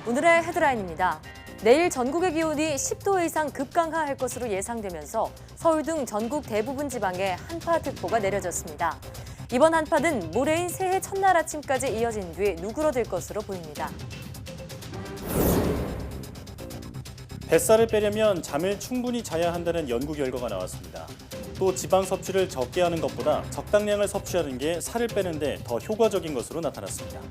오늘의 헤드라인입니다. 내일 전국의 기온이 10도 이상 급강하할 것으로 예상되면서 서울 등 전국 대부분 지방에 한파특보가 내려졌습니다. 이번 한파는 모레인 새해 첫날 아침까지 이어진 뒤 누그러들 것으로 보입니다. 뱃살을 빼려면 잠을 충분히 자야 한다는 연구 결과가 나왔습니다. 또 지방 섭취를 적게 하는 것보다 적당량을 섭취하는 게 살을 빼는 데 더 효과적인 것으로 나타났습니다.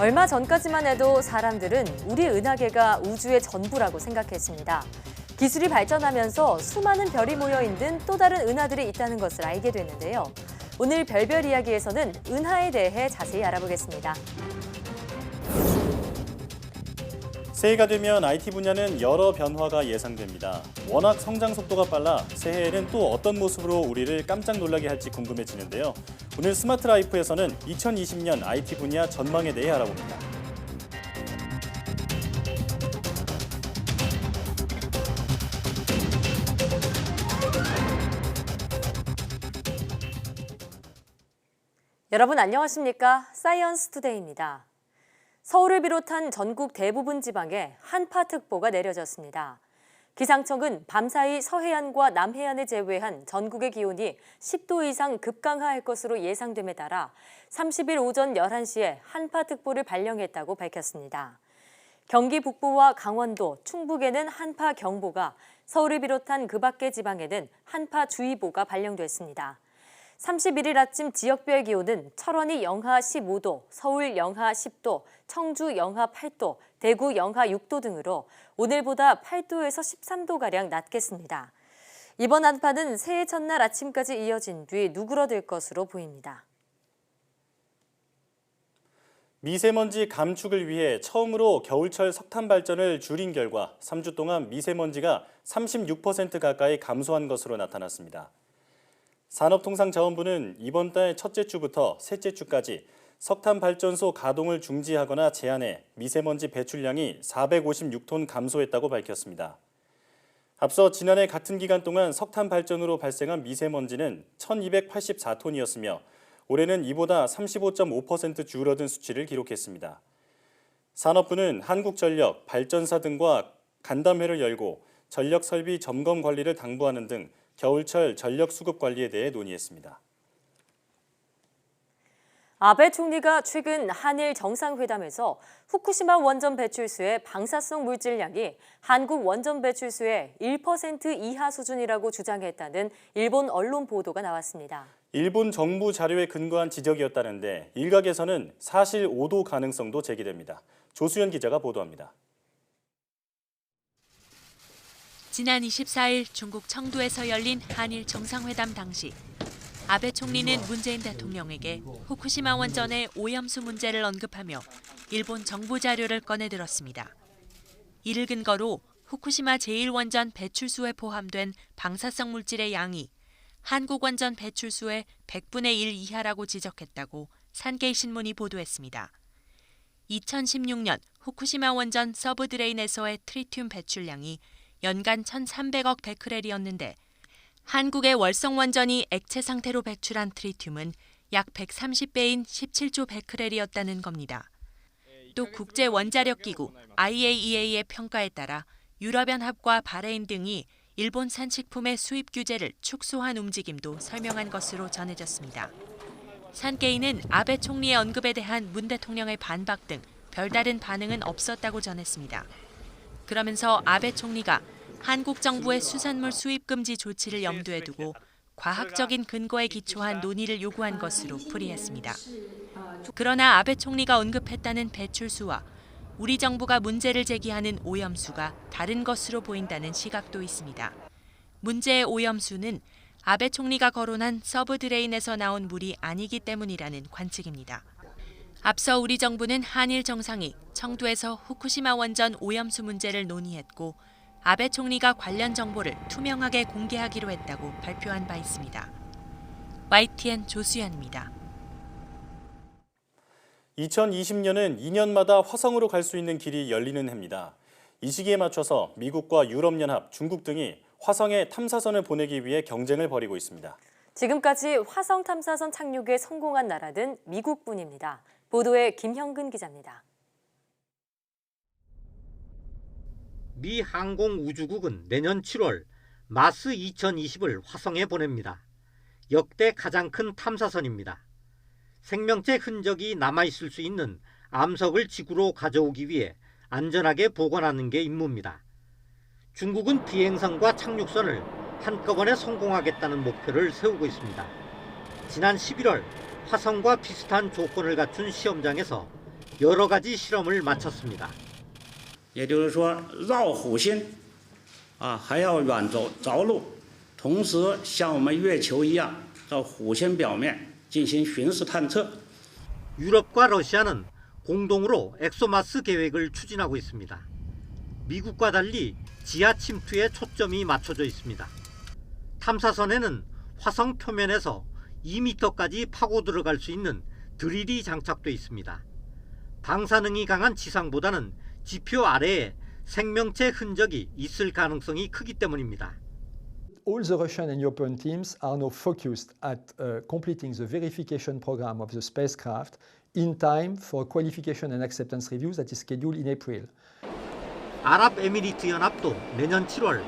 얼마 전까지만 해도 사람들은 우리 은하계가 우주의 전부라고 생각했습니다. 기술이 발전하면서 수많은 별이 모여 있는 또 다른 은하들이 있다는 것을 알게 됐는데요. 오늘 별별 이야기에서는 은하에 대해 자세히 알아보겠습니다. 새해가 되면 IT 분야는 여러 변화가 예상됩니다. 워낙 성장 속도가 빨라 새해에는 또 어떤 모습으로 우리를 깜짝 놀라게 할지 궁금해지는데요. 오늘 스마트 라이프에서는 2020년 IT 분야 전망에 대해 알아봅니다. 여러분 안녕하십니까? 사이언스 투데이입니다. 서울을 비롯한 전국 대부분 지방에 한파특보가 내려졌습니다. 기상청은 밤사이 서해안과 남해안을 제외한 전국의 기온이 10도 이상 급강하할 것으로 예상됨에 따라 30일 오전 11시에 한파특보를 발령했다고 밝혔습니다. 경기 북부와 강원도, 충북에는 한파경보가, 서울을 비롯한 그 밖의 지방에는 한파주의보가 발령됐습니다. 31일 아침 지역별 기온은 철원이 영하 15도, 서울 영하 10도, 청주 영하 8도, 대구 영하 6도 등으로 오늘보다 8도에서 13도가량 낮겠습니다. 이번 한파는 새해 첫날 아침까지 이어진 뒤 누그러들 것으로 보입니다. 미세먼지 감축을 위해 처음으로 겨울철 석탄 발전을 줄인 결과 3주 동안 미세먼지가 36% 가까이 감소한 것으로 나타났습니다. 산업통상자원부는 이번 달 첫째 주부터 셋째 주까지 석탄 발전소 가동을 중지하거나 제한해 미세먼지 배출량이 456톤 감소했다고 밝혔습니다. 앞서 지난해 같은 기간 동안 석탄 발전으로 발생한 미세먼지는 1284톤이었으며 올해는 이보다 35.5% 줄어든 수치를 기록했습니다. 산업부는 한국전력, 발전사 등과 간담회를 열고 전력 설비 점검 관리를 당부하는 등 겨울철 전력 수급 관리에 대해 논의했습니다. 아베 총리가 최근 한일 정상회담에서 후쿠시마 원전 배출수의 방사성 물질량이 한국 원전 배출수의 1% 이하 수준이라고 주장했다는 일본 언론 보도가 나왔습니다. 일본 정부 자료에 근거한 지적이었다는데 일각에서는 사실 오도 가능성도 제기됩니다. 조수연 기자가 보도합니다. 지난 24일 중국 청두에서 열린 한일 정상회담 당시 아베 총리는 문재인 대통령에게 후쿠시마 원전의 오염수 문제를 언급하며 일본 정부 자료를 꺼내들었습니다. 이를 근거로 후쿠시마 제1원전 배출수에 포함된 방사성 물질의 양이 한국 원전 배출수의 100분의 1 이하라고 지적했다고 산케이 신문이 보도했습니다. 2016년 후쿠시마 원전 서브드레인에서의 트리튬 배출량이 연간 1,300억 베크렐이었는데 한국의 월성원전이 액체 상태로 배출한 트리튬은 약 130배인 17조 베크렐이었다는 겁니다. 또 국제원자력기구 IAEA의 평가에 따라 유럽연합과 바레인 등이 일본산 식품의 수입 규제를 축소한 움직임도 설명한 것으로 전해졌습니다. 산케이는 아베 총리의 언급에 대한 문 대통령의 반박 등 별다른 반응은 없었다고 전했습니다. 그러면서 아베 총리가 한국 정부의 수산물 수입 금지 조치를 염두에 두고 과학적인 근거에 기초한 논의를 요구한 것으로 풀이했습니다. 그러나 아베 총리가 언급했다는 배출수와 우리 정부가 문제를 제기하는 오염수가 다른 것으로 보인다는 시각도 있습니다. 문제의 오염수는 아베 총리가 거론한 서브드레인에서 나온 물이 아니기 때문이라는 관측입니다. 앞서 우리 정부는 한일 정상이 청두에서 후쿠시마 원전 오염수 문제를 논의했고 아베 총리가 관련 정보를 투명하게 공개하기로 했다고 발표한 바 있습니다. YTN 조수연입니다. 2020년은 2년마다 화성으로 갈 수 있는 길이 열리는 해입니다. 이 시기에 맞춰서 미국과 유럽연합, 중국 등이 화성에 탐사선을 보내기 위해 경쟁을 벌이고 있습니다. 지금까지 화성 탐사선 착륙에 성공한 나라는 미국뿐입니다. 보도에 김형근 기자입니다. 미 항공우주국은 내년 7월 마스 2020을 화성에 보냅니다. 역대 가장 큰 탐사선입니다. 생명체 흔적이 남아있을 수 있는 암석을 지구로 가져오기 위해 안전하게 보관하는 게 임무입니다. 중국은 비행선과 착륙선을 한꺼번에 성공하겠다는 목표를 세우고 있습니다. 지난 11월 화성과 비슷한 조건을 갖춘 시험장에서 여러 가지 실험을 마쳤습니다. 也就是说绕火星还要远走着陆，同时像我们月球一样到火星表面进行巡视探测。 유럽과 러시아는 공동으로 엑소마스 계획을 추진하고 있습니다. 미국과 달리 지하 침투에 초점이 맞춰져 있습니다. 탐사선에는 화성 표면에서 2m까지 파고 들어갈 수 있는 드릴이 장착돼 있습니다. 방사능이 강한 지상보다는 지표 아래에 생명체 흔적이 있을 가능성이 크기 때문입니다. All the Russian and European teams are now focused at completing the verification program of the spacecraft in time for qualification and acceptance reviews that is scheduled in April. 아랍에미리트 연합도 내년 7월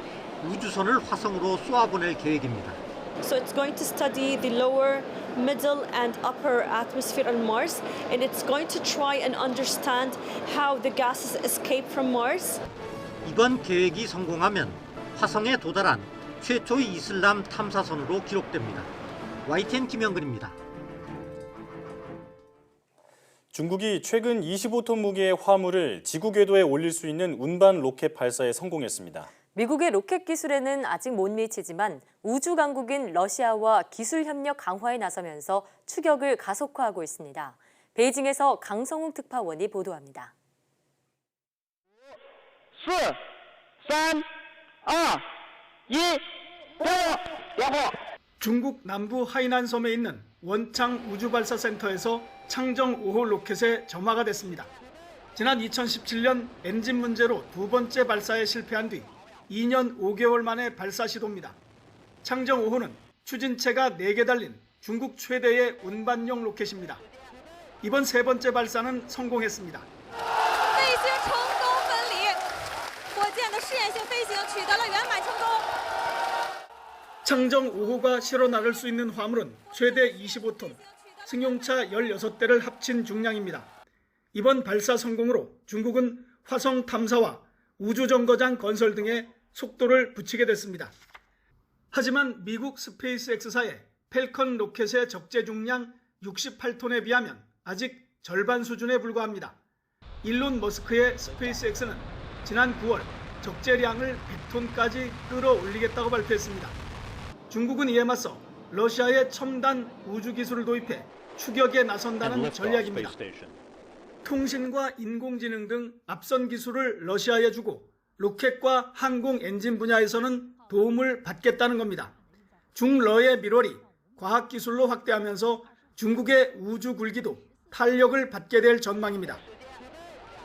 우주선을 화성으로 쏘아보낼 계획입니다. So it's going to study the lower, middle and upper atmosphere on Mars, and it's going to try and understand how the gases escape from Mars. 이번 계획이 성공하면 화성에 도달한 최초의 이슬람 탐사선으로 기록됩니다. YTN 김영근입니다. 중국이 최근 25톤 무게의 화물을 지구 궤도에 올릴 수 있는 운반 로켓 발사에 성공했습니다. 미국의 로켓 기술에는 아직 못 미치지만 우주 강국인 러시아와 기술 협력 강화에 나서면서 추격을 가속화하고 있습니다. 베이징에서 강성욱 특파원이 보도합니다. 4, 3, 2, 1, 야호! 중국 남부 하이난 섬에 있는 원창 우주발사센터에서 창정 5호 로켓에 점화가 됐습니다. 지난 2017년 엔진 문제로 두 번째 발사에 실패한 뒤 2년 5개월 만에 발사 시도입니다. 창정 5호는 추진체가 4개 달린 중국 최대의 운반용 로켓입니다. 이번 세 번째 발사는 성공했습니다. 창정 5호가 실어 나를 수 있는 화물은 최대 25톤, 승용차 16대를 합친 중량입니다. 이번 발사 성공으로 중국은 화성 탐사와 우주정거장 건설 등의 속도를 붙이게 됐습니다. 하지만 미국 스페이스X사의 펠컨 로켓의 적재 중량 68톤에 비하면 아직 절반 수준에 불과합니다. 일론 머스크의 스페이스X는 지난 9월 적재량을 100톤까지 끌어올리겠다고 발표했습니다. 중국은 이에 맞서 러시아의 첨단 우주 기술을 도입해 추격에 나선다는 전략입니다. 통신과 인공지능 등 앞선 기술을 러시아에 주고 로켓과 항공 엔진 분야에서는 도움을 받겠다는 겁니다. 중러의 밀월이 과학기술로 확대하면서 중국의 우주 굴기도 탄력을 받게 될 전망입니다.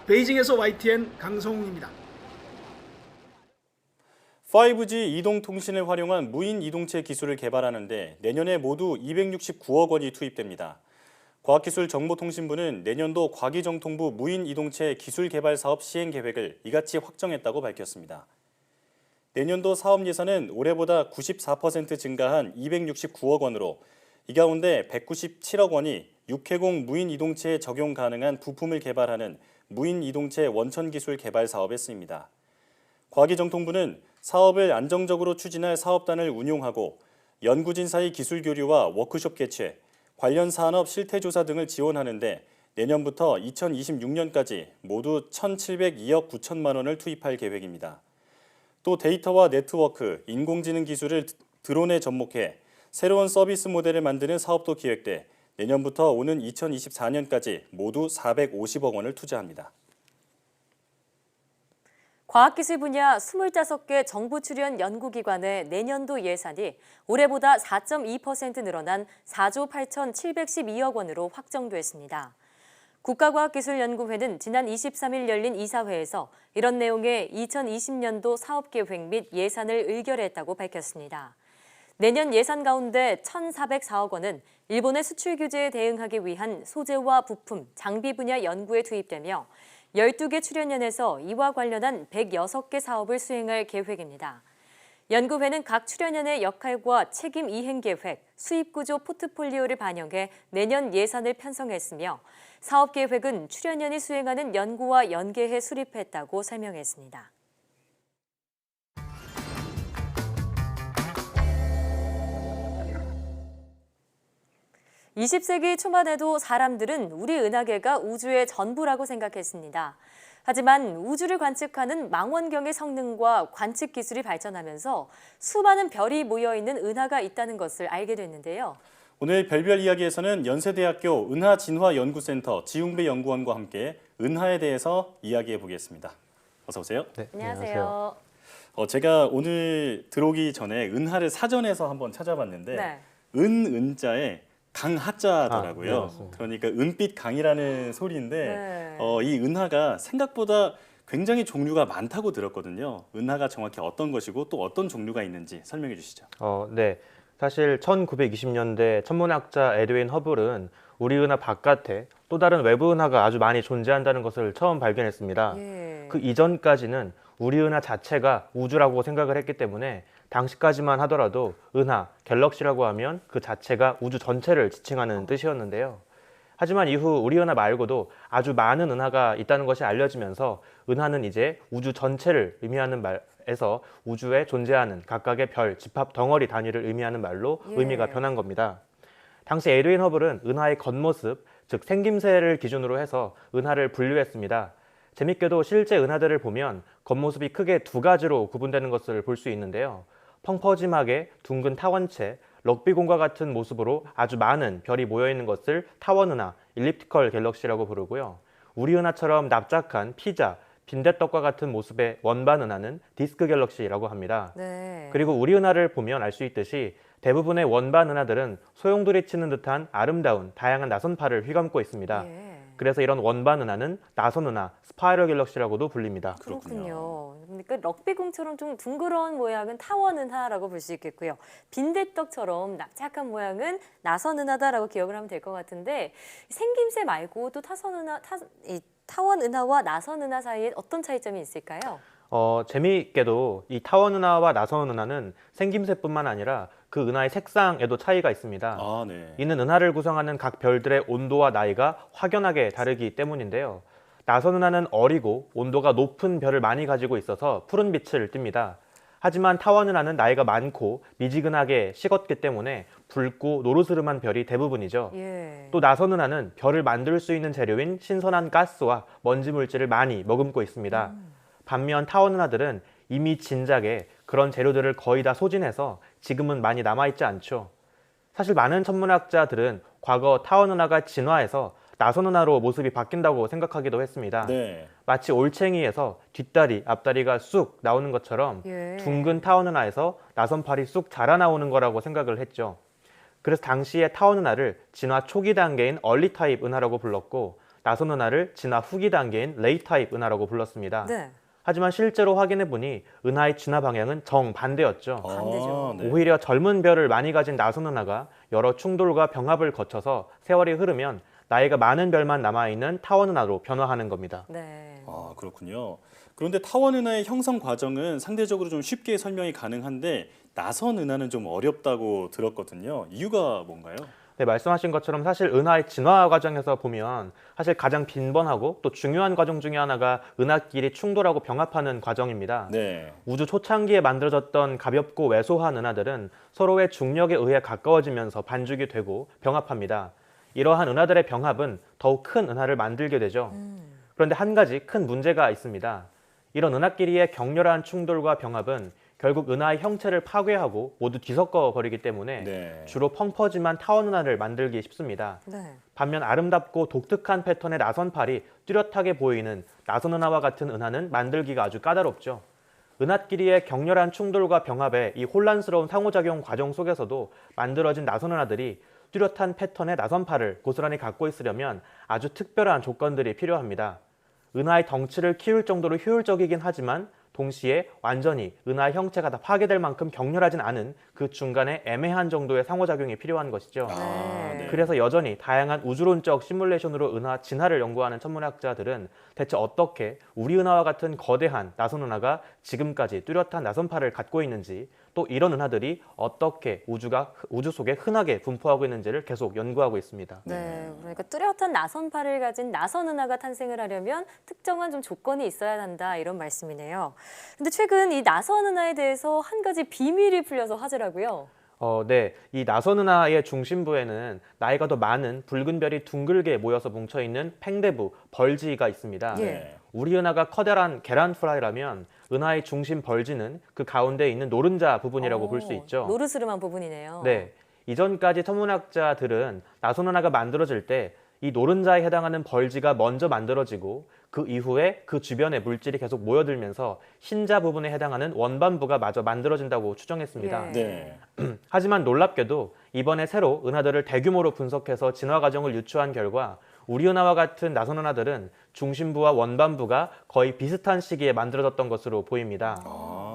베이징에서 YTN 강성웅입니다. 5G 이동통신을 활용한 무인 이동체 기술을 개발하는데 내년에 모두 269억 원이 투입됩니다. 과학기술정보통신부는 내년도 과기정통부 무인 이동체 기술 개발 사업 시행 계획을 이같이 확정했다고 밝혔습니다. 내년도 사업 예산은 올해보다 94% 증가한 269억 원으로 이 가운데 197억 원이 육해공 무인 이동체에 적용 가능한 부품을 개발하는 무인 이동체 원천 기술 개발 사업에 쓰입니다. 과기정통부는 사업을 안정적으로 추진할 사업단을 운용하고 연구진 사이 기술 교류와 워크숍 개최, 관련 산업 실태조사 등을 지원하는데 내년부터 2026년까지 모두 1,702억 9천만 원을 투입할 계획입니다. 또 데이터와 네트워크, 인공지능 기술을 드론에 접목해 새로운 서비스 모델을 만드는 사업도 기획돼 내년부터 오는 2024년까지 모두 450억 원을 투자합니다. 과학기술 분야 25개 정부 출연 연구기관의 내년도 예산이 올해보다 4.2% 늘어난 4조 8,712억 원으로 확정됐습니다. 국가과학기술연구회는 지난 23일 열린 이사회에서 이런 내용의 2020년도 사업계획 및 예산을 의결했다고 밝혔습니다. 내년 예산 가운데 1,404억 원은 일본의 수출 규제에 대응하기 위한 소재와 부품, 장비 분야 연구에 투입되며 12개 출연연에서 이와 관련한 106개 사업을 수행할 계획입니다. 연구회는 각 출연연의 역할과 책임 이행 계획, 수입 구조 포트폴리오를 반영해 내년 예산을 편성했으며 사업 계획은 출연연이 수행하는 연구와 연계해 수립했다고 설명했습니다. 20세기 초만 해도 사람들은 우리 은하계가 우주의 전부라고 생각했습니다. 하지만 우주를 관측하는 망원경의 성능과 관측 기술이 발전하면서 수많은 별이 모여있는 은하가 있다는 것을 알게 됐는데요. 오늘 별별 이야기에서는 연세대학교 은하진화연구센터 지웅배 연구원과 함께 은하에 대해서 이야기해 보겠습니다. 어서 오세요. 네, 안녕하세요. 제가 오늘 들어오기 전에 은하를 사전에서 한번 찾아봤는데 네. 은자에 강하자더라고요. 네, 그러니까 은빛 강이라는 소리인데 네. 이 은하가 생각보다 굉장히 종류가 많다고 들었거든요. 은하가 정확히 어떤 것이고 또 어떤 종류가 있는지 설명해 주시죠. 네. 사실 1920년대 천문학자 에드윈 허블은 우리 은하 바깥에 또 다른 외부 은하가 아주 많이 존재한다는 것을 처음 발견했습니다. 예. 그 이전까지는 우리 은하 자체가 우주라고 생각을 했기 때문에 당시까지만 하더라도 은하, 갤럭시라고 하면 그 자체가 우주 전체를 지칭하는 뜻이었는데요. 하지만 이후 우리 은하 말고도 아주 많은 은하가 있다는 것이 알려지면서 은하는 이제 우주 전체를 의미하는 말에서 우주에 존재하는 각각의 별, 집합 덩어리 단위를 의미하는 말로 예. 의미가 변한 겁니다. 당시 에드윈 허블은 은하의 겉모습, 즉 생김새를 기준으로 해서 은하를 분류했습니다. 재밌게도 실제 은하들을 보면 겉모습이 크게 두 가지로 구분되는 것을 볼 수 있는데요. 펑퍼짐하게 둥근 타원체, 럭비공과 같은 모습으로 아주 많은 별이 모여있는 것을 타원은하, 일립티컬 갤럭시라고 부르고요. 우리 은하처럼 납작한 피자, 빈대떡과 같은 모습의 원반 은하는 디스크 갤럭시라고 합니다. 네. 그리고 우리 은하를 보면 알 수 있듯이 대부분의 원반 은하들은 소용돌이 치는 듯한 아름다운 다양한 나선파를 휘감고 있습니다. 예. 그래서 이런 원반 은하는 나선 은하, 스파이럴 갤럭시라고도 불립니다. 그렇군요. 그러니까 럭비공처럼 좀 둥그런 모양은 타원 은하라고 볼 수 있겠고요. 빈대떡처럼 납작한 모양은 나선 은하다라고 기억을 하면 될 것 같은데 생김새 말고 또 타원 은하와 나선 은하 사이에 어떤 차이점이 있을까요? 재미있게도 이 타원 은하와 나선 은하는 생김새뿐만 아니라 그 은하의 색상에도 차이가 있습니다. 아, 네. 이는 은하를 구성하는 각 별들의 온도와 나이가 확연하게 다르기 때문인데요. 나선 은하는 어리고 온도가 높은 별을 많이 가지고 있어서 푸른 빛을 띱니다. 하지만 타원 은하는 나이가 많고 미지근하게 식었기 때문에 붉고 노르스름한 별이 대부분이죠. 예. 또 나선 은하는 별을 만들 수 있는 재료인 신선한 가스와 먼지 물질을 많이 머금고 있습니다. 반면 타원 은하들은 이미 진작에 그런 재료들을 거의 다 소진해서 지금은 많이 남아있지 않죠. 사실 많은 천문학자들은 과거 타원 은하가 진화해서 나선 은하로 모습이 바뀐다고 생각하기도 했습니다. 네. 마치 올챙이에서 뒷다리, 앞다리가 쑥 나오는 것처럼 예. 둥근 타원 은하에서 나선팔이 쑥 자라나오는 거라고 생각을 했죠. 그래서 당시에 타원 은하를 진화 초기 단계인 얼리 타입 은하라고 불렀고 나선 은하를 진화 후기 단계인 레이 타입 은하라고 불렀습니다. 네. 하지만 실제로 확인해보니 은하의 진화 방향은 정반대였죠. 반대죠. 네. 오히려 젊은 별을 많이 가진 나선 은하가 여러 충돌과 병합을 거쳐서 세월이 흐르면 나이가 많은 별만 남아있는 타원 은하로 변화하는 겁니다. 네. 아, 그렇군요. 그런데 타원 은하의 형성 과정은 상대적으로 좀 쉽게 설명이 가능한데 나선 은하는 좀 어렵다고 들었거든요. 이유가 뭔가요? 네, 말씀하신 것처럼 사실 은하의 진화 과정에서 보면 사실 가장 빈번하고 또 중요한 과정 중에 하나가 은하끼리 충돌하고 병합하는 과정입니다. 네. 우주 초창기에 만들어졌던 가볍고 왜소한 은하들은 서로의 중력에 의해 가까워지면서 반죽이 되고 병합합니다. 이러한 은하들의 병합은 더욱 큰 은하를 만들게 되죠. 그런데 한 가지 큰 문제가 있습니다. 이런 은하끼리의 격렬한 충돌과 병합은 결국 은하의 형체를 파괴하고 모두 뒤섞어 버리기 때문에 네. 주로 펑퍼짐한 타원 은하를 만들기 쉽습니다. 네. 반면 아름답고 독특한 패턴의 나선팔이 뚜렷하게 보이는 나선 은하와 같은 은하는 만들기가 아주 까다롭죠. 은하끼리의 격렬한 충돌과 병합의 이 혼란스러운 상호작용 과정 속에서도 만들어진 나선 은하들이 뚜렷한 패턴의 나선팔을 고스란히 갖고 있으려면 아주 특별한 조건들이 필요합니다. 은하의 덩치를 키울 정도로 효율적이긴 하지만 동시에 완전히 은하의 형체가 다 파괴될 만큼 격렬하진 않은 그 중간에 애매한 정도의 상호작용이 필요한 것이죠. 네. 그래서 여전히 다양한 우주론적 시뮬레이션으로 은하 진화를 연구하는 천문학자들은 대체 어떻게 우리 은하와 같은 거대한 나선 은하가 지금까지 뚜렷한 나선파를 갖고 있는지, 또 이런 은하들이 어떻게 우주 속에 흔하게 분포하고 있는지를 계속 연구하고 있습니다. 네, 그러니까 뚜렷한 나선파를 가진 나선 은하가 탄생을 하려면 특정한 좀 조건이 있어야 한다, 이런 말씀이네요. 근데 최근 이 나선 은하에 대해서 한 가지 비밀이 풀려서 화제라고요. 네. 이 나선 은하의 중심부에는 나이가 더 많은 붉은 별이 둥글게 모여서 뭉쳐있는 팽대부, 벌지가 있습니다. 예. 우리 은하가 커다란 계란 프라이라면 은하의 중심 벌지는 그 가운데 있는 노른자 부분이라고 볼 수 있죠. 노르스름한 부분이네요. 네. 이전까지 천문학자들은 나선 은하가 만들어질 때 이 노른자에 해당하는 벌지가 먼저 만들어지고 그 이후에 그 주변에 물질이 계속 모여들면서 흰자 부분에 해당하는 원반부가 마저 만들어진다고 추정했습니다. 예. 네. 하지만 놀랍게도 이번에 새로 은하들을 대규모로 분석해서 진화 과정을 유추한 결과 우리 은하와 같은 나선 은하들은 중심부와 원반부가 거의 비슷한 시기에 만들어졌던 것으로 보입니다.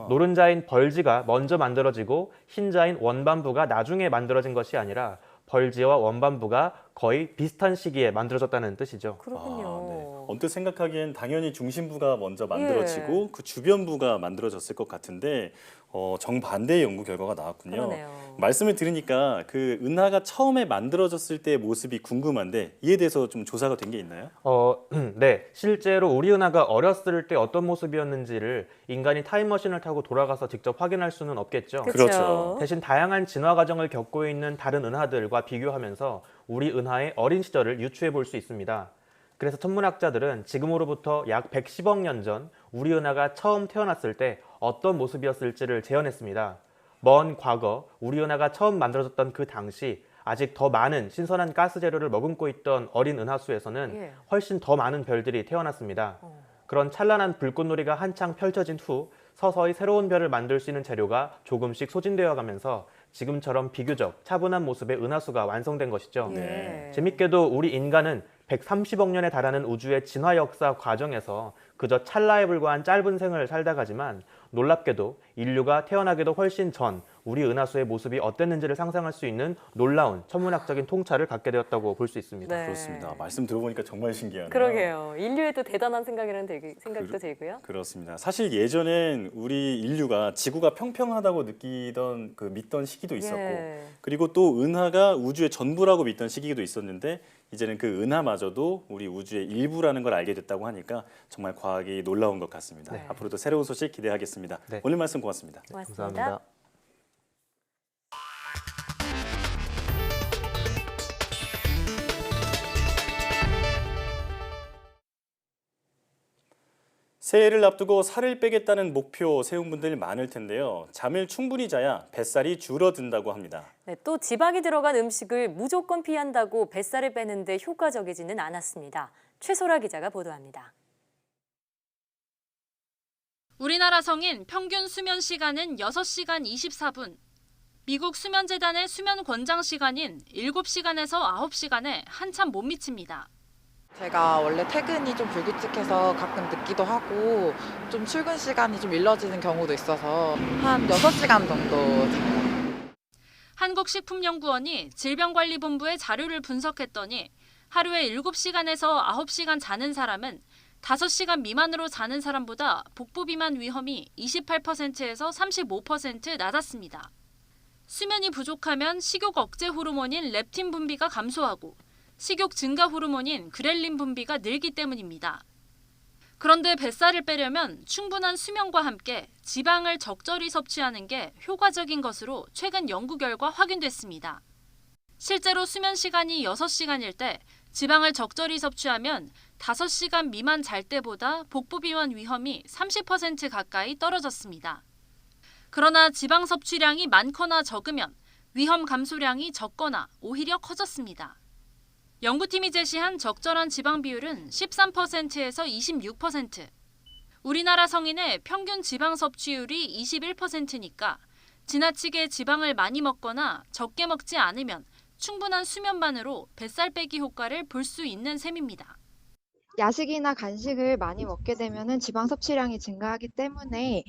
노른자인 벌지가 먼저 만들어지고 흰자인 원반부가 나중에 만들어진 것이 아니라 벌지와 원반부가 거의 비슷한 시기에 만들어졌다는 뜻이죠. 그렇군요. 네. 언뜻 생각하기엔 당연히 중심부가 먼저 만들어지고 그 주변부가 만들어졌을 것 같은데 정반대의 연구 결과가 나왔군요. 그러네요. 말씀을 들으니까 그 은하가 처음에 만들어졌을 때의 모습이 궁금한데 이에 대해서 좀 조사가 된 게 있나요? 네. 실제로 우리 은하가 어렸을 때 어떤 모습이었는지를 인간이 타임머신을 타고 돌아가서 직접 확인할 수는 없겠죠. 그렇죠. 대신 다양한 진화 과정을 겪고 있는 다른 은하들과 비교하면서 우리 은하의 어린 시절을 유추해 볼 수 있습니다. 그래서 천문학자들은 지금으로부터 약 110억 년 전 우리 은하가 처음 태어났을 때 어떤 모습이었을지를 재현했습니다. 먼 과거 우리 은하가 처음 만들어졌던 그 당시 아직 더 많은 신선한 가스 재료를 머금고 있던 어린 은하수에서는 훨씬 더 많은 별들이 태어났습니다. 그런 찬란한 불꽃놀이가 한창 펼쳐진 후 서서히 새로운 별을 만들 수 있는 재료가 조금씩 소진되어 가면서 지금처럼 비교적 차분한 모습의 은하수가 완성된 것이죠. 네. 재밌게도 우리 인간은 130억 년에 달하는 우주의 진화 역사 과정에서 그저 찰나에 불과한 짧은 생을 살다 가지만 놀랍게도 인류가 태어나기도 훨씬 전 우리 은하수의 모습이 어땠는지를 상상할 수 있는 놀라운 천문학적인 통찰을 갖게 되었다고 볼 수 있습니다. 네. 그렇습니다. 말씀 들어보니까 정말 신기하네요. 그러게요. 인류의 또 대단한 생각이라는 생각도 들고요. 그렇습니다. 사실 예전엔 우리 인류가 지구가 평평하다고 믿던 시기도 있었고 그리고 또 은하가 우주의 전부라고 믿던 시기도 있었는데 이제는 그 은하마저도 우리 우주의 일부라는 걸 알게 됐다고 하니까 정말 과학이 놀라운 것 같습니다. 네. 앞으로도 새로운 소식 기대하겠습니다. 네. 오늘 말씀 고맙습니다. 고맙습니다. 감사합니다. 새해를 앞두고 살을 빼겠다는 목표 세운 분들 많을 텐데요. 잠을 충분히 자야 뱃살이 줄어든다고 합니다. 네, 또 지방이 들어간 음식을 무조건 피한다고 뱃살을 빼는데 효과적이지는 않았습니다. 최소라 기자가 보도합니다. 우리나라 성인 평균 수면 시간은 6시간 24분. 미국 수면재단의 수면 권장 시간인 7시간에서 9시간에 한참 못 미칩니다. 제가 원래 퇴근이 좀 불규칙해서 가끔 늦기도 하고 좀 출근 시간이 좀 일러지는 경우도 있어서 한 6시간 정도 자요. 한국식품연구원이 질병관리본부의 자료를 분석했더니 하루에 7시간에서 9시간 자는 사람은 5시간 미만으로 자는 사람보다 복부 비만 위험이 28%에서 35% 낮았습니다. 수면이 부족하면 식욕 억제 호르몬인 렙틴 분비가 감소하고 식욕 증가 호르몬인 그렐린 분비가 늘기 때문입니다. 그런데 뱃살을 빼려면 충분한 수면과 함께 지방을 적절히 섭취하는 게 효과적인 것으로 최근 연구 결과 확인됐습니다. 실제로 수면 시간이 6시간일 때 지방을 적절히 섭취하면 5시간 미만 잘 때보다 복부 비만 위험이 30% 가까이 떨어졌습니다. 그러나 지방 섭취량이 많거나 적으면 위험 감소량이 적거나 오히려 커졌습니다. 연구팀이 제시한 적절한 지방 비율은 13%에서 26%. 우리나라 성인의 평균 지방 섭취율이 21%니까 지나치게 지방을 많이 먹거나 적게 먹지 않으면 충분한 수면만으로 뱃살 빼기 효과를 볼 수 있는 셈입니다. 야식이나 간식을 많이 먹게 되면은 지방 섭취량이 증가하기 때문에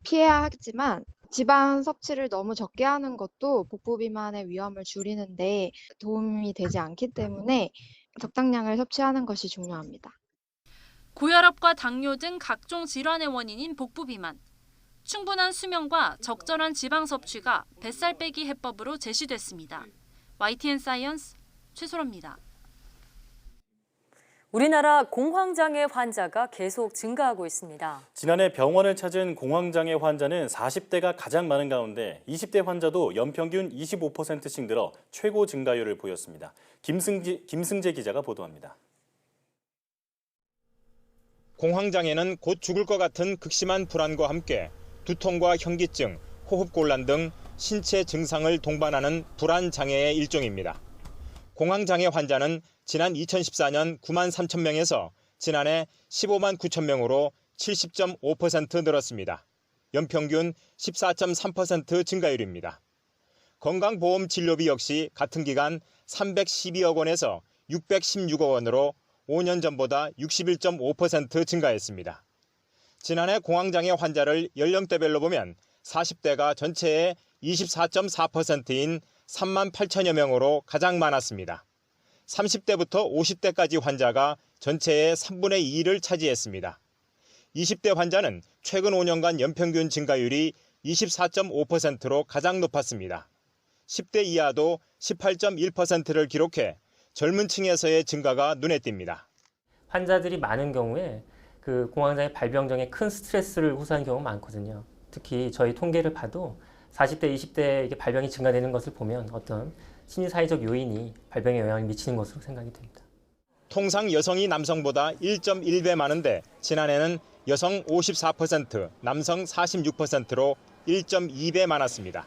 피해야 하지만 지방 섭취를 너무 적게 하는 것도 복부 비만의 위험을 줄이는데 도움이 되지 않기 때문에 적당량을 섭취하는 것이 중요합니다. 고혈압과 당뇨 등 각종 질환의 원인인 복부 비만. 충분한 수면과 적절한 지방 섭취가 뱃살 빼기 해법으로 제시됐습니다. YTN 사이언스 최소라입니다. 우리나라 공황장애 환자가 계속 증가하고 있습니다. 지난해 병원을 찾은 공황장애 환자는 40대가 가장 많은 가운데 20대 환자도 연평균 25%씩 늘어 최고 증가율을 보였습니다. 김승재 기자가 보도합니다. 공황장애는 곧 죽을 것 같은 극심한 불안과 함께 두통과 현기증, 호흡곤란 등 신체 증상을 동반하는 불안장애의 일종입니다. 공황장애 환자는 지난 2014년 9만 3천 명에서 지난해 15만 9천 명으로 70.5% 늘었습니다. 연평균 14.3% 증가율입니다. 건강보험 진료비 역시 같은 기간 312억 원에서 616억 원으로 5년 전보다 61.5% 증가했습니다. 지난해 공황장애 환자를 연령대별로 보면 40대가 전체의 24.4%인 3만 8천여 명으로 가장 많았습니다. 30대부터 50대까지 환자가 전체의 3분의 2를 차지했습니다. 20대 환자는 최근 5년간 연평균 증가율이 24.5%로 가장 높았습니다. 10대 이하도 18.1%를 기록해 젊은 층에서의 증가가 눈에 띕니다. 환자들이 많은 경우에 그 공황장애 발병전에 큰 스트레스를 호소하는 경우가 많거든요. 특히 저희 통계를 봐도 40대, 20대 이게 발병이 증가되는 것을 보면 어떤 심리사회적 요인이 발병에 영향을 미치는 것으로 생각이 됩니다. 통상 여성이 남성보다 1.1배 많은데 지난해는 여성 54%, 남성 46%로 1.2배 많았습니다.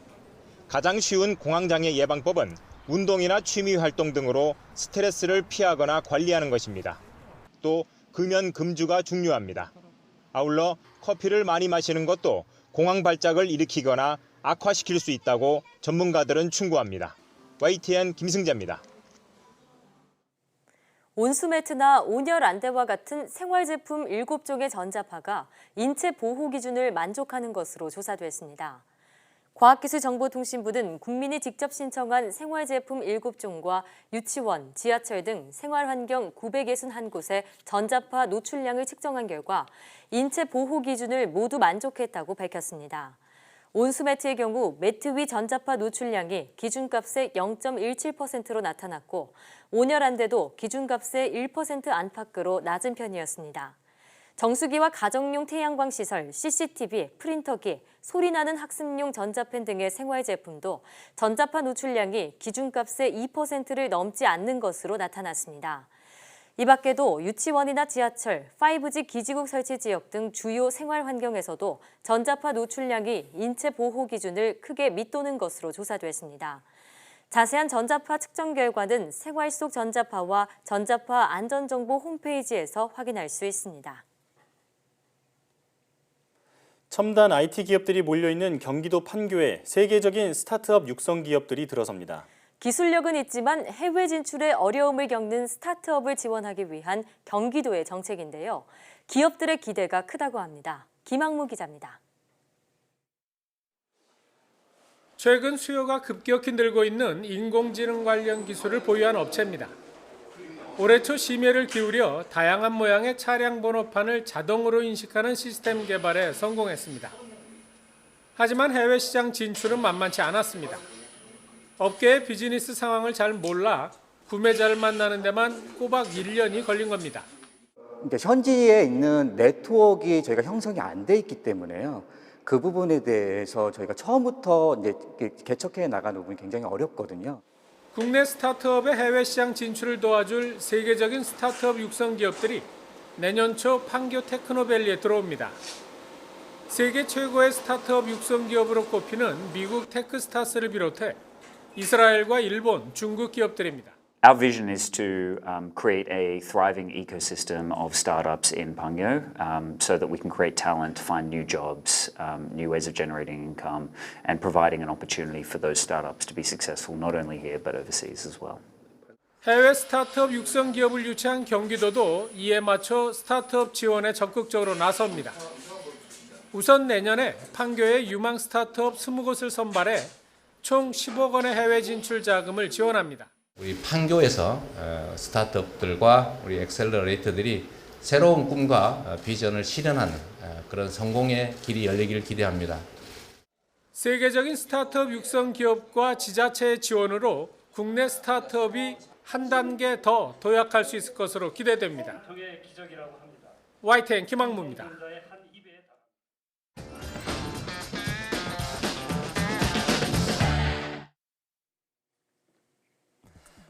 가장 쉬운 공황장애 예방법은 운동이나 취미 활동 등으로 스트레스를 피하거나 관리하는 것입니다. 또 금연 금주가 중요합니다. 아울러 커피를 많이 마시는 것도 공황 발작을 일으키거나 악화시킬 수 있다고 전문가들은 충고합니다. YTN 김승재입니다. 온수매트나 온열 안대와 같은 생활제품 7종의 전자파가 인체 보호 기준을 만족하는 것으로 조사됐습니다. 과학기술정보통신부는 국민이 직접 신청한 생활제품 7종과 유치원, 지하철 등 생활환경 961곳의 전자파 노출량을 측정한 결과 인체 보호 기준을 모두 만족했다고 밝혔습니다. 온수매트의 경우 매트 위 전자파 노출량이 기준값의 0.17%로 나타났고 온열안대도 기준값의 1% 안팎으로 낮은 편이었습니다. 정수기와 가정용 태양광 시설, CCTV, 프린터기, 소리나는 학습용 전자펜 등의 생활제품도 전자파 노출량이 기준값의 2%를 넘지 않는 것으로 나타났습니다. 이 밖에도 유치원이나 지하철, 5G 기지국 설치 지역 등 주요 생활 환경에서도 전자파 노출량이 인체 보호 기준을 크게 밑도는 것으로 조사됐습니다. 자세한 전자파 측정 결과는 생활 속 전자파와 전자파 안전정보 홈페이지에서 확인할 수 있습니다. 첨단 IT 기업들이 몰려있는 경기도 판교에 세계적인 스타트업 육성 기업들이 들어섭니다. 기술력은 있지만 해외 진출에 어려움을 겪는 스타트업을 지원하기 위한 경기도의 정책인데요. 기업들의 기대가 크다고 합니다. 김학무 기자입니다. 최근 수요가 급격히 늘고 있는 인공지능 관련 기술을 보유한 업체입니다. 올해 초 심혈을 기울여 다양한 모양의 차량 번호판을 자동으로 인식하는 시스템 개발에 성공했습니다. 하지만 해외 시장 진출은 만만치 않았습니다. 업계의 비즈니스 상황을 잘 몰라 구매자를 만나는 데만 꼬박 1년이 걸린 겁니다. 현지에 있는 네트워크가 저희가 형성이 안 돼 있기 때문에요. 그 부분에 대해서 저희가 처음부터 이제 개척해 나가는 부분이 굉장히 어렵거든요. 국내 스타트업의 해외 시장 진출을 도와줄 세계적인 스타트업 육성 기업들이 내년 초 판교 테크노밸리에 들어옵니다. 세계 최고의 스타트업 육성 기업으로 꼽히는 미국 테크스타스를 비롯해 이스라엘과 일본, 중국 기업들입니다. Our vision is to create a thriving ecosystem of startups in Pangyo so that we can create talent, find new jobs, new ways of generating income, and providing an opportunity for those startups to be successful not only here but overseas as well. 해외 스타트업 육성 기업을 유치한 경기도도 이에 맞춰 스타트업 지원에 적극적으로 나섭니다. 우선 내년에 판교에 유망 스타트업 20곳을 선발해 총 10억 원의 해외 진출 자금을 지원합니다. 우리 판교에서 스타트업들과 우리 엑셀러레이터들이 새로운 꿈과 비전을 실현하는 그런 성공의 길이 열리기를 기대합니다. 세계적인 스타트업 육성 기업과 지자체의 지원으로 국내 스타트업이 한 단계 더 도약할 수 있을 것으로 기대됩니다. YTN 김학무입니다.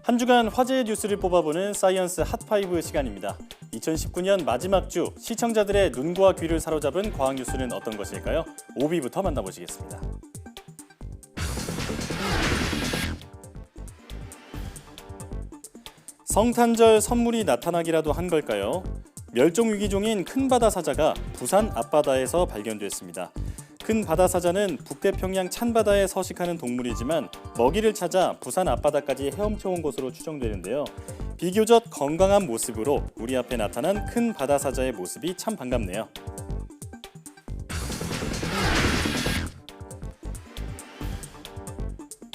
한 주간 화제의 뉴스를 뽑아보는 사이언스 핫5 시간입니다. 2019년 마지막 주 시청자들의 눈과 귀를 사로잡은 과학 뉴스는 어떤 것일까요? 5위부터 만나보시겠습니다. 성탄절 선물이 나타나기라도 한 걸까요? 멸종위기종인 큰 바다사자가 부산 앞바다에서 발견됐습니다. 큰 바다사자는 북태평양 찬바다에 서식하는 동물이지만 먹이를 찾아 부산 앞바다까지 헤엄쳐온 것으로 추정되는데요. 비교적 건강한 모습으로 우리 앞에 나타난 큰 바다사자의 모습이 참 반갑네요.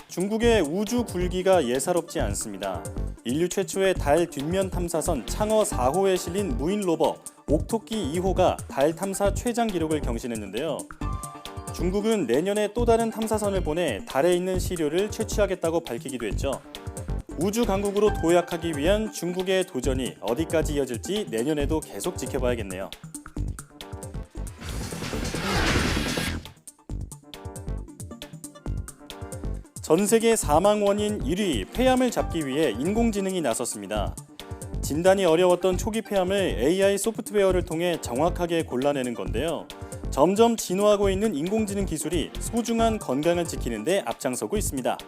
중국의 우주 굴기가 예사롭지 않습니다. 인류 최초의 달 뒷면 탐사선 창어 4호에 실린 무인 로버 옥토끼 2호가 달 탐사 최장 기록을 경신했는데요. 중국은 내년에 또 다른 탐사선을 보내 달에 있는 시료를 채취하겠다고 밝히기도 했죠. 우주 강국으로 도약하기 위한 중국의 도전이 어디까지 이어질지 내년에도 계속 지켜봐야겠네요. 전 세계 사망 원인 1위 폐암을 잡기 위해 인공지능이 나섰습니다. 진단이 어려웠던 초기 폐암을 AI 소프트웨어를 통해 정확하게 골라내는 건데요. 점점 진화하고 있는 인공지능 기술이 소중한 건강을 지키는 데 앞장서고 있습니다.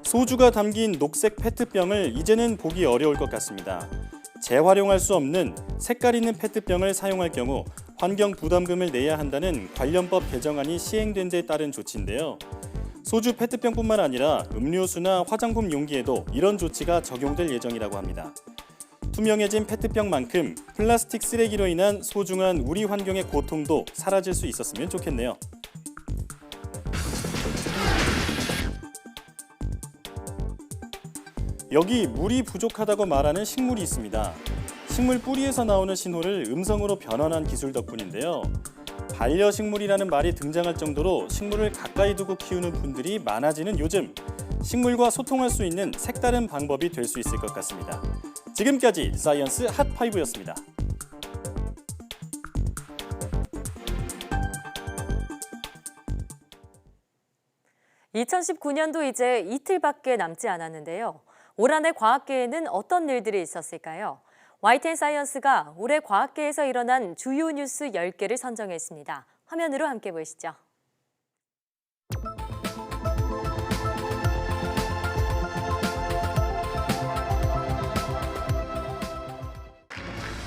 소주가 담긴 녹색 페트병을 이제는 보기 어려울 것 같습니다. 재활용할 수 없는 색깔 있는 페트병을 사용할 경우 환경 부담금을 내야 한다는 관련법 개정안이 시행된 데 따른 조치인데요. 소주 페트병뿐만 아니라 음료수나 화장품 용기에도 이런 조치가 적용될 예정이라고 합니다. 투명해진 페트병만큼 플라스틱 쓰레기로 인한 소중한 우리 환경의 고통도 사라질 수 있었으면 좋겠네요. 여기 물이 부족하다고 말하는 식물이 있습니다. 식물 뿌리에서 나오는 신호를 음성으로 변환한 기술 덕분인데요. 반려식물이라는 말이 등장할 정도로 식물을 가까이 두고 키우는 분들이 많아지는 요즘, 식물과 소통할 수 있는 색다른 방법이 될 수 있을 것 같습니다. 지금까지 사이언스 핫5였습니다. (2019년도) 이제 이틀밖에 남지 않았는데요. 올 한 해 과학계에는 어떤 일들이 있었을까요? YTN 사이언스가 올해 과학계에서 일어난 주요 뉴스 10개를 선정했습니다. 화면으로 함께 보시죠.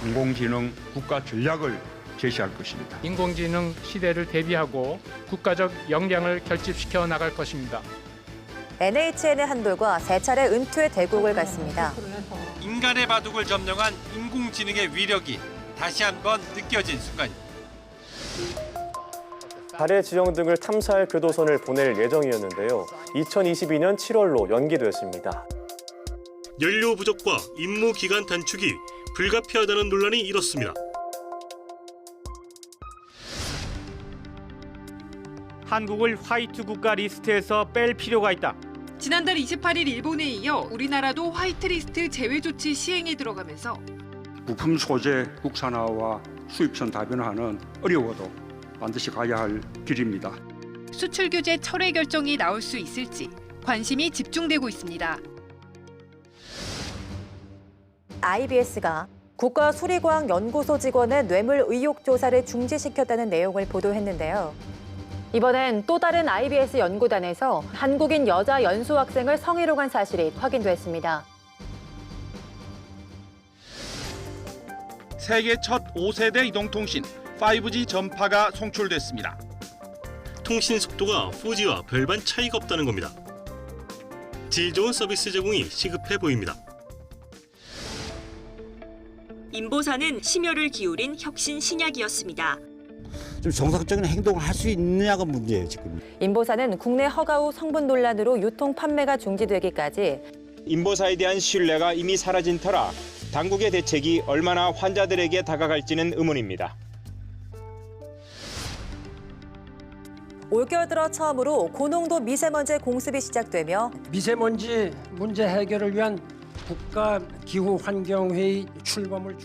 인공지능 국가 전략을 제시할 것입니다. 인공지능 시대를 대비하고 국가적 역량을 결집시켜 나갈 것입니다. NHN의 한돌과 세 차례 은퇴 대국을 갔습니다. 인간의 바둑을 점령한 인공지능의 위력이 다시 한번 느껴진 순간입니다. 달의 지형 등을 탐사할 교도선을 보낼 예정이었는데요. 2022년 7월로 연기됐습니다. 연료 부족과 임무 기간 단축이 불가피하다는 논란이 일었습니다. 한국을 화이트 국가 리스트에서 뺄 필요가 있다. 지난달 28일 일본에 이어 우리나라도 화이트리스트 제외 조치 시행에 들어가면서 부품 소재 국산화와 수입선 다변화는 어려워도 반드시 가야 할 길입니다. 수출 규제 철회 결정이 나올 수 있을지 관심이 집중되고 있습니다. IBS가 국가수리과학연구소 직원의 뇌물 의혹 조사를 중지시켰다는 내용을 보도했는데요. 이번엔 또 다른 IBS 연구단에서 한국인 여자 연수 학생을 성희롱한 사실이 확인됐습니다. 세계 첫 5세대 이동통신 5G 전파가 송출됐습니다. 통신 속도가 4G와 별반 차이가 없다는 겁니다. 질 좋은 서비스 제공이 시급해 보입니다. 인보사는 심혈을 기울인 혁신 신약이었습니다. 좀 정상적인 행동을 할 수 있느냐가 문제예요, 지금. 인보사는 국내 허가 후 성분 논란으로 유통 판매가 중지되기까지 인보사에 대한 신뢰가 이미 사라진 터라 당국의 대책이 얼마나 환자들에게 다가갈지는 의문입니다. 올겨울 들어 처음으로 고농도 미세먼지 공습이 시작되며 미세먼지 문제 해결을 위한 국가기후환경회의 출범을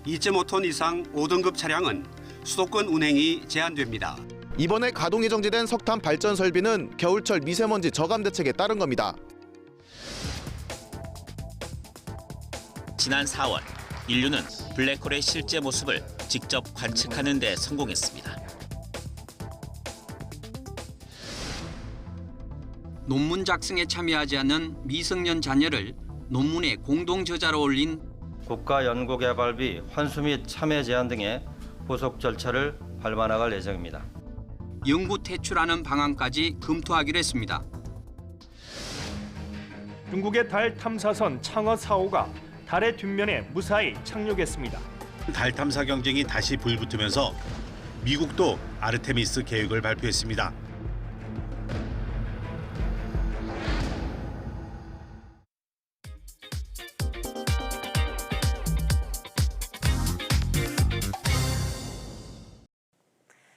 2.5톤 이상 5등급 차량은 수도권 운행이 제한됩니다. 이번에 가동 예정된 석탄 발전 설비는 겨울철 미세먼지 저감 대책에 따른 겁니다. 지난 4월 인류는 블랙홀의 실제 모습을 직접 관측하는 데 성공했습니다. 논문 작성에 참여하지 않는 미성년 자녀를 논문의 공동 저자로 올린 국가연구개발비 환수 및 참여 제한 등의 후속 절차를 밟아 나갈 예정입니다. 연구 퇴출하는 방안까지 검토하기로 했습니다. 중국의 달 탐사선 창어 4호가 달의 뒷면에 무사히 착륙했습니다. 달 탐사 경쟁이 다시 불붙으면서 미국도 아르테미스 계획을 발표했습니다.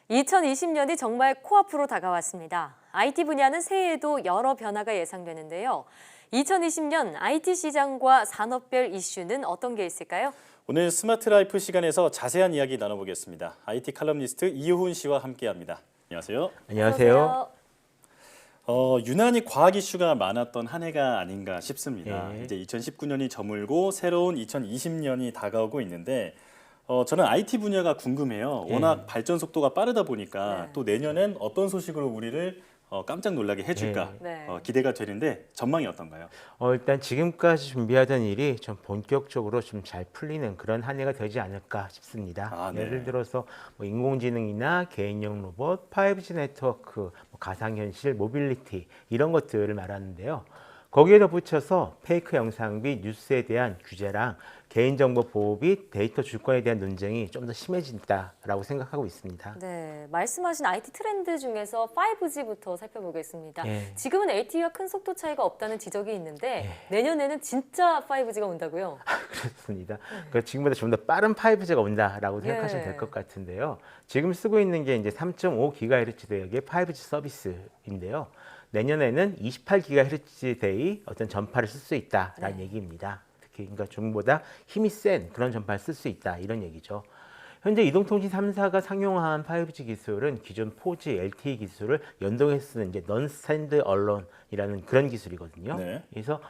(2020년이) 정말 코앞으로 다가왔습니다. IT 분야는 새해에도 여러 변화가 예상되는데요. 2020년 IT 시장과 산업별 이슈는 어떤 게 있을까요? 오늘 스마트 라이프 시간에서 자세한 이야기 나눠보겠습니다. IT 칼럼니스트 이효훈 씨와 함께합니다. 안녕하세요. 안녕하세요. 유난히 과학 이슈가 많았던 한 해가 아닌가 싶습니다. 네. 이제 2019년이 저물고 새로운 2020년이 다가오고 있는데 저는 IT 분야가 궁금해요. 워낙 발전 속도가 빠르다 보니까 또 내년엔 어떤 소식으로 우리를 깜짝 놀라게 해줄까 기대가 되는데 전망이 어떤가요? 일단 지금까지 준비하던 일이 좀 본격적으로 좀 잘 풀리는 그런 한 해가 되지 않을까 싶습니다. 네. 예를 들어서 뭐 인공지능이나 개인용 로봇, 5G 네트워크, 뭐 가상현실, 모빌리티 이런 것들을 말하는데요. 거기에 덧붙여서 페이크 영상 및 뉴스에 대한 규제랑 개인정보 보호 및 데이터 주권에 대한 논쟁이 좀 더 심해진다라고 생각하고 있습니다. 네, 말씀하신 IT 트렌드 중에서 5G부터 살펴보겠습니다. 네. 지금은 LTE와 큰 속도 차이가 없다는 지적이 있는데 내년에는 진짜 5G가 온다고요? 그렇습니다. 그러니까 지금보다 좀 더 빠른 5G가 온다라고 생각하시면 될 것 같은데요. 지금 쓰고 있는 게 이제 3.5GHz 대역의 5G 서비스인데요. 내년에는 28GHz 대의 어떤 전파를 쓸 수 있다라는 얘기입니다. 특히 그러니까 중보다 힘이 센 그런 전파를 쓸 수 있다 이런 얘기죠. 현재 이동통신 3사가 상용화한 5G 기술은 기존 4G LTE 기술을 연동해서 쓰는 이제 Non-Stand Alone이라는 그런 기술이거든요. 그래서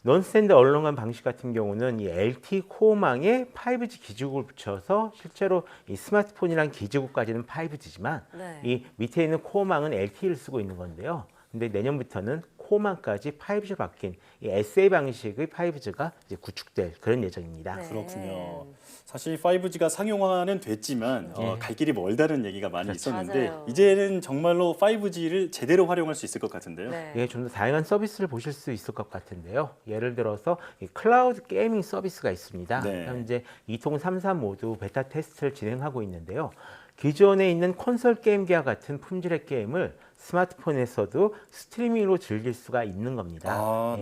Non-Stand Alone 방식 같은 경우는 이 LTE 코어망에 5G 기지국을 붙여서 실제로 이 스마트폰이랑 기지국까지는 5G지만 이 밑에 있는 코어망은 LTE를 쓰고 있는 건데요. 근데 내년부터는 코어망까지 5G로 바뀐 이 SA 방식의 5G가 이제 구축될 그런 예정입니다. 그렇군요. 사실 5G가 상용화는 됐지만 갈 길이 멀다는 얘기가 많이 있었는데 이제는 정말로 5G를 제대로 활용할 수 있을 것 같은데요. 예, 좀 더 다양한 서비스를 보실 수 있을 것 같은데요. 예를 들어서 이 클라우드 게이밍 서비스가 있습니다. 현재 이통 3사 모두 베타 테스트를 진행하고 있는데요. 기존에 있는 콘솔 게임기와 같은 품질의 게임을 스마트폰에서도 스트리밍으로 즐길 수가 있는 겁니다.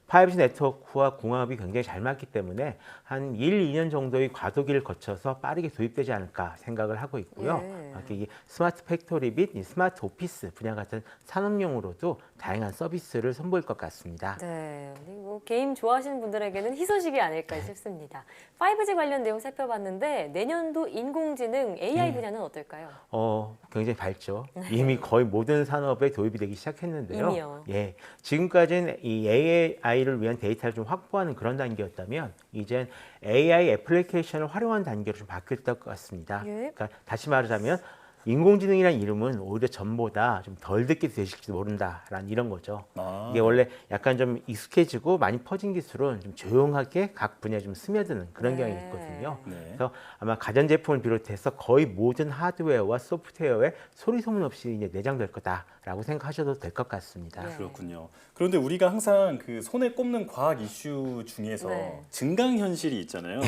5G 네트워크와 궁합이 굉장히 잘 맞기 때문에 한 1, 2년 정도의 과도기를 거쳐서 빠르게 도입되지 않을까 생각을 하고 있고요. 이 스마트 팩토리 및 스마트 오피스 분야 같은 산업용으로도 다양한 서비스를 선보일 것 같습니다. 네, 그리고 게임 좋아하시는 분들에게는 희소식이 아닐까 싶습니다. 5G 관련 내용 살펴봤는데 내년도 인공지능 AI 분야는 어떨까요? 굉장히 밝죠. 이미 거의 모든 산업에 도입이 되기 시작했는데요. 이미요? 예, 지금까지는 이 AI를 위한 데이터를 좀 확보하는 그런 단계였다면 이젠 AI 애플리케이션을 활용하는 단계로 좀 바뀔 것 같습니다. 그러니까 다시 말하자면 인공지능이라는 이름은 오히려 전보다 좀 덜 듣게 되실지도 모른다라는 이런 거죠. 이게 원래 약간 좀 익숙해지고 많이 퍼진 기술은 좀 조용하게 각 분야에 좀 스며드는 그런 경향이 있거든요. 그래서 아마 가전제품을 비롯해서 거의 모든 하드웨어와 소프트웨어에 소리 소문 없이 이제 내장될 거다라고 생각하셔도 될 것 같습니다. 그렇군요. 그런데 우리가 항상 그 손에 꼽는 과학 이슈 중에서 증강현실이 있잖아요.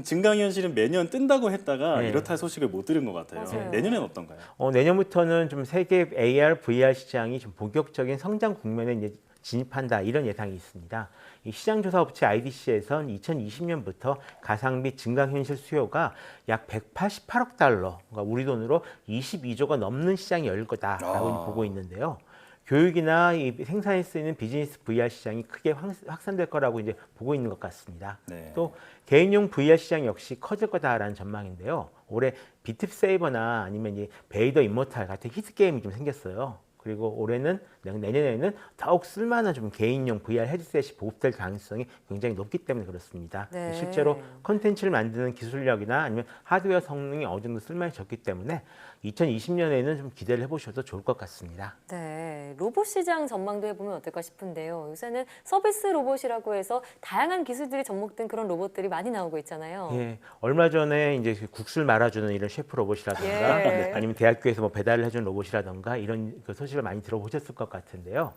증강현실은 매년 뜬다고 했다가 이렇다 할 소식을 못 들은 것 같아요. 내년엔 어떤가요? 내년부터는 좀 세계 AR, VR 시장이 좀 본격적인 성장 국면에 이제 진입한다 이런 예상이 있습니다. 이 시장 조사 업체 IDC에선 2020년부터 가상비 증강현실 수요가 약 188억 달러, 그러니까 우리 돈으로 22조가 넘는 시장이 열릴 거다라고 보고 있는데요. 교육이나 이 생산에 쓰이는 비즈니스 VR 시장이 크게 확산될 거라고 이제 보고 있는 것 같습니다. 또 개인용 VR 시장 역시 커질 거다라는 전망인데요. 올해 비트 세이버나 아니면 이 베이더 임모탈 같은 히트 게임이 좀 생겼어요. 그리고 올해는 내년에는 더욱 쓸만한 좀 개인용 VR 헤드셋이 보급될 가능성이 굉장히 높기 때문에 그렇습니다. 실제로 콘텐츠를 만드는 기술력이나 아니면 하드웨어 성능이 어느 정도 쓸만해졌기 때문에 2020년에는 좀 기대를 해보셔도 좋을 것 같습니다. 네, 로봇 시장 전망도 해보면 어떨까 싶은데요. 요새는 서비스 로봇이라고 해서 다양한 기술들이 접목된 그런 로봇들이 많이 나오고 있잖아요. 예, 얼마 전에 이제 국수를 말아주는 이런 셰프 로봇이라든가 아니면 대학교에서 뭐 배달을 해주는 로봇이라든가 이런 그 소식을 많이 들어보셨을 것 같은데요.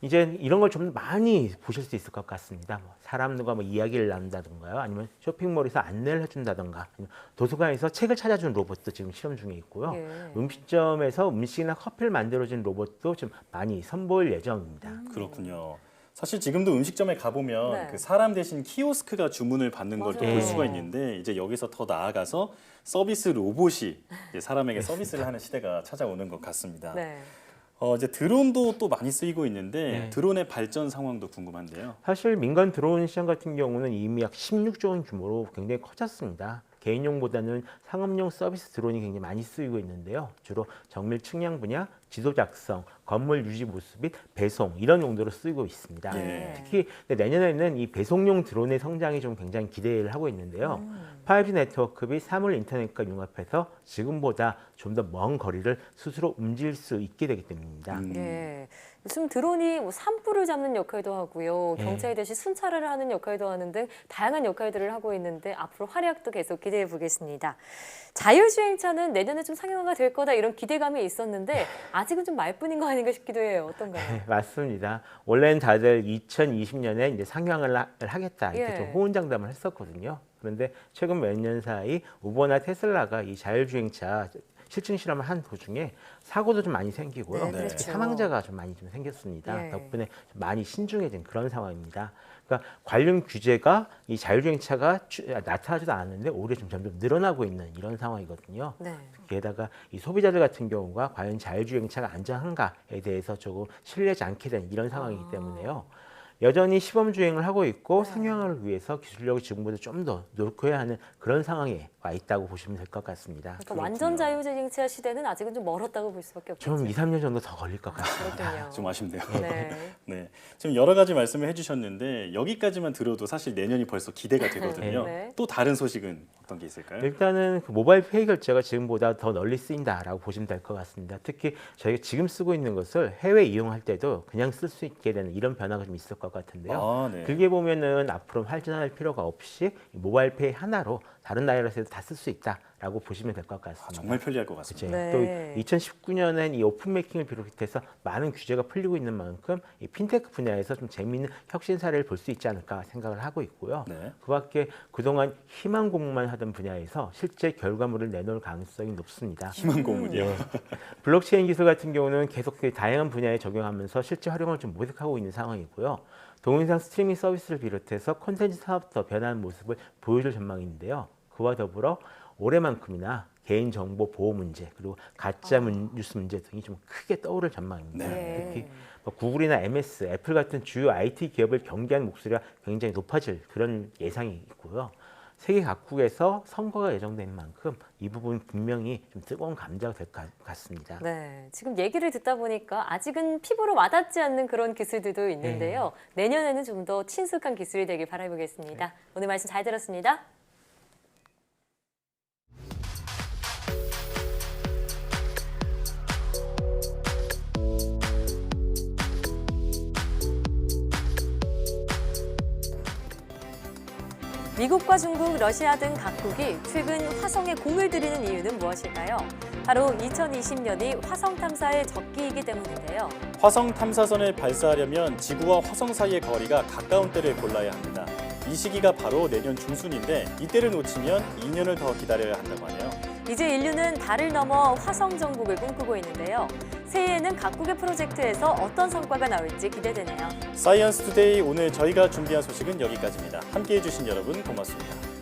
이제 이런 걸 좀 많이 보실 수 있을 것 같습니다. 뭐 사람들과 뭐 이야기를 나눈다든가요, 아니면 쇼핑몰에서 안내를 해준다든가, 도서관에서 책을 찾아주는 로봇도 지금 실험 중에 있고요. 음식점에서 음식이나 커피를 만들어주는 로봇도 좀 많이 선보일 예정입니다. 그렇군요. 사실 지금도 음식점에 가보면 그 사람 대신 키오스크가 주문을 받는 걸 볼 수가 있는데 이제 여기서 더 나아가서 서비스 로봇이 이제 사람에게 서비스를 하는 시대가 찾아오는 것 같습니다. 이제 드론도 또 많이 쓰이고 있는데 드론의 발전 상황도 궁금한데요. 사실 민간 드론 시장 같은 경우는 이미 약 16조 원 규모로 굉장히 커졌습니다. 개인용보다는 상업용 서비스 드론이 굉장히 많이 쓰이고 있는데요. 주로 정밀 측량 분야, 지도 작성, 건물 유지 보수 및 배송 이런 용도로 쓰이고 있습니다. 특히 내년에는 이 배송용 드론의 성장이 좀 굉장히 기대를 하고 있는데요. 5G 네트워크 및 사물 인터넷과 융합해서 지금보다 좀 더 먼 거리를 스스로 움직일 수 있게 되기 때문입니다. 요즘 드론이 뭐 산불을 잡는 역할도 하고요. 경찰 대신 순찰을 하는 역할도 하는 등 다양한 역할들을 하고 있는데 앞으로 활약도 계속 기대해 보겠습니다. 자율주행차는 내년에 좀 상용화가 될 거다 이런 기대감이 있었는데 아직은 좀 말뿐인 거 아닌가 싶기도 해요. 어떤가요? 맞습니다. 원래는 다들 2020년에 이제 상용화를 하겠다 이렇게 좀 호언장담을 했었거든요. 그런데 최근 몇 년 사이 우버나 테슬라가 이 자율주행차 실증 실험을 한 도중에 사고도 좀 많이 생기고요. 사망자가 좀 많이 좀 생겼습니다. 덕분에 좀 많이 신중해진 그런 상황입니다. 그러니까 관련 규제가 이 자율주행차가 나타나지도 않았는데 오히려 좀 점점 늘어나고 있는 이런 상황이거든요. 게다가 이 소비자들 같은 경우가 과연 자율주행차가 안전한가에 대해서 조금 신뢰하지 않게 된 이런 상황이기 때문에요. 여전히 시범 주행을 하고 있고 상용화를 위해서 기술력을 지금보다 좀 더 노력해야 하는 그런 상황에 와 있다고 보시면 될 것 같습니다. 그러니까 완전 자율주행차 시대는 아직은 좀 멀었다고 볼 수밖에 없죠. 좀 2, 3년 정도 더 걸릴 것 같습니다. 좀 아쉽네요. 네, 지금 여러 가지 말씀을 해주셨는데 여기까지만 들어도 사실 내년이 벌써 기대가 되거든요. 또 다른 소식은 어떤 게 있을까요? 일단은 그 모바일 페이 결제가 지금보다 더 널리 쓰인다라고 보시면 될 것 같습니다. 특히 저희가 지금 쓰고 있는 것을 해외 이용할 때도 그냥 쓸 수 있게 되는 이런 변화가 좀 있을 것 같은데요. 길게 보면은 앞으로 발전할 필요가 없이 모바일 페이 하나로 다른 나라에서도 다 쓸 수 있다라고 보시면 될 것 같습니다. 정말 편리할 것 같습니다. 또 2019년엔 이 오픈 매킹을 비롯해서 많은 규제가 풀리고 있는 만큼 이 핀테크 분야에서 좀 재미있는 혁신 사례를 볼 수 있지 않을까 생각을 하고 있고요. 그밖에 그동안 희망 공부만 하던 분야에서 실제 결과물을 내놓을 가능성이 높습니다. 희망 공부요? 블록체인 기술 같은 경우는 계속 다양한 분야에 적용하면서 실제 활용을 좀 모색하고 있는 상황이고요. 동영상 스트리밍 서비스를 비롯해서 콘텐츠 사업도 변하는 모습을 보여줄 전망인데요. 그와 더불어 올해만큼이나 개인정보 보호 문제 그리고 가짜 뉴스 문제 등이 좀 크게 떠오를 전망입니다. 특히 구글이나 MS, 애플 같은 주요 IT 기업을 경계하는 목소리가 굉장히 높아질 그런 예상이 있고요. 세계 각국에서 선거가 예정된 만큼 이 부분 분명히 좀 뜨거운 감자가 될 것 같습니다. 네, 지금 얘기를 듣다 보니까 아직은 피부로 와닿지 않는 그런 기술들도 있는데요. 내년에는 좀 더 친숙한 기술이 되길 바라보겠습니다. 오늘 말씀 잘 들었습니다. 미국과 중국, 러시아 등 각국이 최근 화성에 공을 들이는 이유는 무엇일까요? 바로 2020년이 화성 탐사의 적기이기 때문인데요. 화성 탐사선을 발사하려면 지구와 화성 사이의 거리가 가까운 때를 골라야 합니다. 이 시기가 바로 내년 중순인데 이때를 놓치면 2년을 더 기다려야 한다고 하네요. 이제 인류는 달을 넘어 화성 정복을 꿈꾸고 있는데요. 새해에는 각국의 프로젝트에서 어떤 성과가 나올지 기대되네요. 사이언스 투데이 오늘 저희가 준비한 소식은 여기까지입니다. 함께해 주신 여러분 고맙습니다.